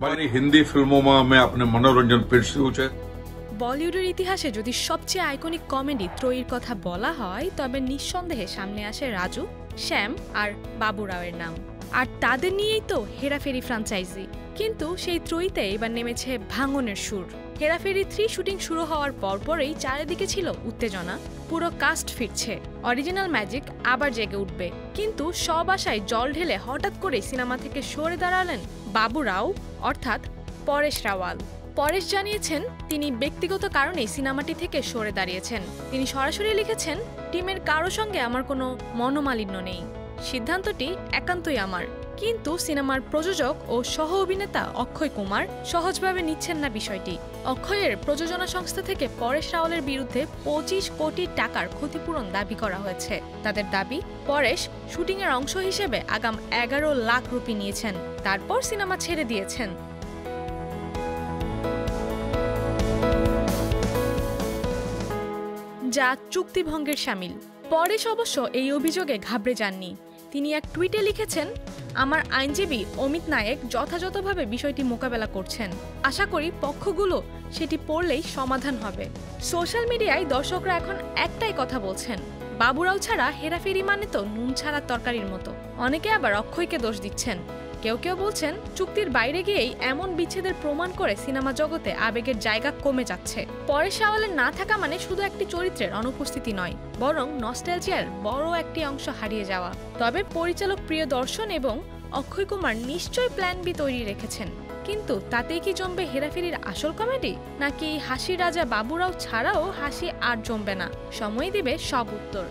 हमारी हिंदी फिल्मों में अपने मनोरंजन पेश হচ্ছে। বলিউডের ইতিহাসে যদি সবচেয়ে আইকনিক কমেডি ত্রয়ীর কথা বলা হয় তবে নিঃসন্দেহে সামনে আসে রাজু, শ্যাম আর বাবুরাওয়ের নাম। আর তাদের নিয়েই তো হেরাফেরি ফ্র্যাঞ্চাইজি। কিন্তু সেই ত্রয়ীতে এবার নেমেছে ভাঙনের সুর। হেরাফেরি 3 শুটিং শুরু হওয়ার পরপরই চারিদিকে ছিল উত্তেজনা। পুরো কাস্ট ফিরছে, অরিজিনাল ম্যাজিক আবার জেগে উঠবে। কিন্তু সব আশায় জল ঢেলে হঠাৎ করে সিনেমা থেকে সরে দাঁড়ালেন বাবুরাও অর্থাৎ পরেশ রাওয়াল। পরেশ জানিয়েছেন তিনি ব্যক্তিগত কারণেই সিনেমাটি থেকে সরে দাঁড়িয়েছেন। তিনি সরাসরি লিখেছেন, টিমের কারো সঙ্গে আমার কোনো মনোমালিন্য নেই, সিদ্ধান্তটি একান্তই আমার। কিন্তু সিনেমার প্রযোজক ও সহ অভিনেতা অক্ষয় কুমার সহজভাবে নিচ্ছেন না বিষয়টি। অক্ষয়ের প্রযোজনা সংস্থা থেকে পরেশ রাওয়ালের বিরুদ্ধে 25 কোটি টাকার ক্ষতিপূরণ দাবি করা হয়েছে। তাদের দাবি, পরেশ শুটিংয়ের অংশ হিসেবে আগাম 11 লাখ রুপি নিয়েছেন, তারপর সিনেমা ছেড়ে দিয়েছেন। যা চুক্তিভঙ্গের শামিল। পরেশ অবশ্য এই অভিযোগে ঘাবড়ে যাননি। তিনি এক টুইটে লিখেছেন, আমার আইনজীবী অমিত নায়েক যথাযথভাবে বিষয়টি মোকাবেলা করছেন। আশা করি পক্ষগুলো সেটি পড়লেই সমাধান হবে। সোশ্যাল মিডিয়ায় দর্শকরা এখন একটাই কথা বলছেন, বাবুরাও ছাড়া হেরাফেরি মানে তো নুন ছাড়া তরকারির মতো। অনেকে আবার অক্ষয়কে দোষ দিচ্ছেন। কেউ কেউ বলছেন চুক্তির বাইরে গিয়েই এমন বিচ্ছেদের প্রমাণ করে সিনেমা জগতে আবেগের জায়গা কমে যাচ্ছে। পরেশ রাওয়ালের না থাকা মানে শুধু একটি চরিত্রের অনুপস্থিতি নয়, বরং নস্টালজিয়ার বড় একটি অংশ হারিয়ে যাওয়া। তবে পরিচালক প্রিয়দর্শন এবং অক্ষয় কুমার নিশ্চয়ই প্ল্যান বি তৈরি রেখেছেন। কিন্তু তাতেই কি জমবে হেরাফেরির আসল কমেডি, নাকি হাসির রাজা বাবুরাও ছাড়াও হাসি আর জমবে না? সময় দিবে সব উত্তর।